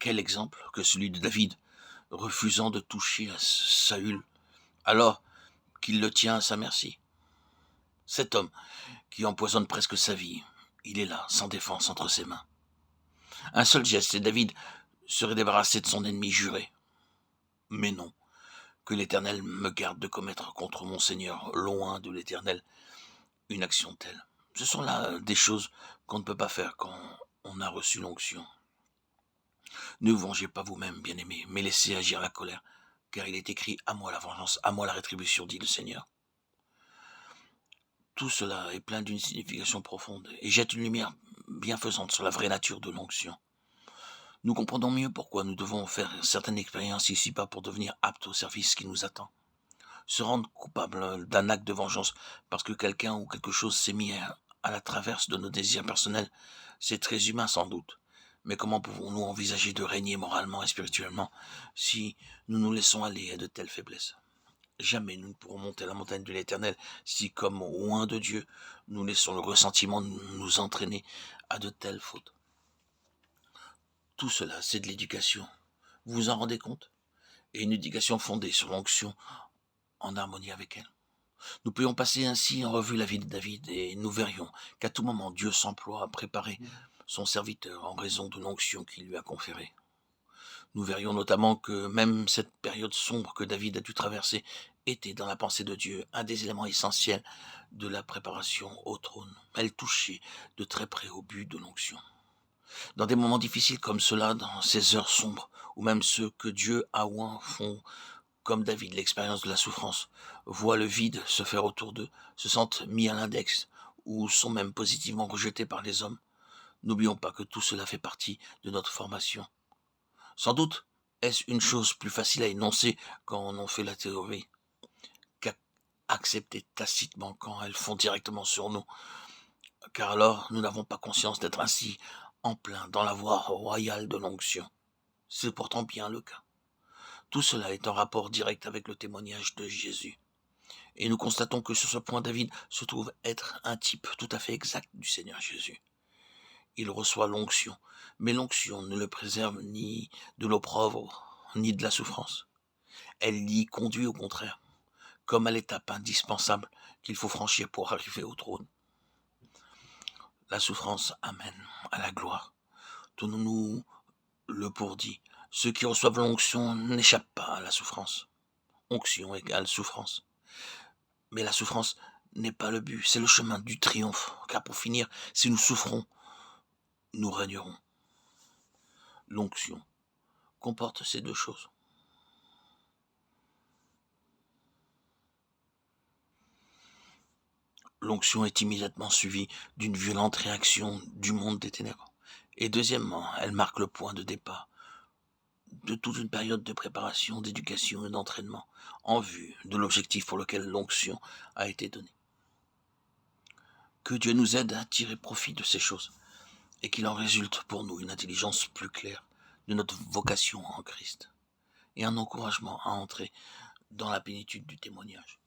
Quel exemple que celui de David, refusant de toucher à Saül, alors qu'il le tient à sa merci. Cet homme qui empoisonne presque sa vie, il est là, sans défense entre ses mains. Un seul geste et David serait débarrassé de son ennemi juré. Mais non, que l'Éternel me garde de commettre contre mon Seigneur, loin de l'Éternel, une action telle. Ce sont là des choses qu'on ne peut pas faire quand on a reçu l'onction. Ne vous vengez pas vous-même, bien-aimés, mais laissez agir la colère, car il est écrit « À moi la vengeance, à moi la rétribution », dit le Seigneur. Tout cela est plein d'une signification profonde et jette une lumière bienfaisante sur la vraie nature de l'onction. Nous comprenons mieux pourquoi nous devons faire certaines expériences ici-bas pour devenir aptes au service qui nous attend. Se rendre coupable d'un acte de vengeance parce que quelqu'un ou quelque chose s'est mis à la traverse de nos désirs personnels, c'est très humain sans doute. Mais comment pouvons-nous envisager de régner moralement et spirituellement si nous nous laissons aller à de telles faiblesses ? Jamais nous ne pourrons monter la montagne de l'Éternel si, comme loin de Dieu, nous laissons le ressentiment nous entraîner à de telles fautes. Tout cela, c'est de l'éducation. Vous vous en rendez compte ? Et une éducation fondée sur l'onction en harmonie avec elle. Nous pourrions passer ainsi en revue la vie de David et nous verrions qu'à tout moment Dieu s'emploie à préparer son serviteur en raison de l'onction qu'il lui a conférée. Nous verrions notamment que même cette période sombre que David a dû traverser était dans la pensée de Dieu un des éléments essentiels de la préparation au trône. Elle touchait de très près au but de l'onction. Dans des moments difficiles comme cela, dans ces heures sombres, ou même ceux que Dieu a oint font comme David, l'expérience de la souffrance, voient le vide se faire autour d'eux, se sentent mis à l'index, ou sont même positivement rejetés par les hommes. N'oublions pas que tout cela fait partie de notre formation. Sans doute, est-ce une chose plus facile à énoncer quand on en fait la théorie, qu'à accepter tacitement quand elles font directement sur nous, car alors nous n'avons pas conscience d'être ainsi en plein dans la voie royale de l'onction. C'est pourtant bien le cas. Tout cela est en rapport direct avec le témoignage de Jésus. Et nous constatons que sur ce point, David se trouve être un type tout à fait exact du Seigneur Jésus. Il reçoit l'onction, mais l'onction ne le préserve ni de l'opprobre, ni de la souffrance. Elle l'y conduit au contraire, comme à l'étape indispensable qu'il faut franchir pour arriver au trône. La souffrance amène à la gloire. Tenons-nous le pour dit. Ceux qui reçoivent l'onction n'échappent pas à la souffrance. Onction égale souffrance. Mais la souffrance n'est pas le but, c'est le chemin du triomphe. Car pour finir, si nous souffrons, nous régnerons. L'onction comporte ces deux choses. L'onction est immédiatement suivie d'une violente réaction du monde des ténèbres. Et deuxièmement, elle marque le point de départ de toute une période de préparation, d'éducation et d'entraînement en vue de l'objectif pour lequel l'onction a été donnée. Que Dieu nous aide à tirer profit de ces choses et qu'il en résulte pour nous une intelligence plus claire de notre vocation en Christ et un encouragement à entrer dans la plénitude du témoignage.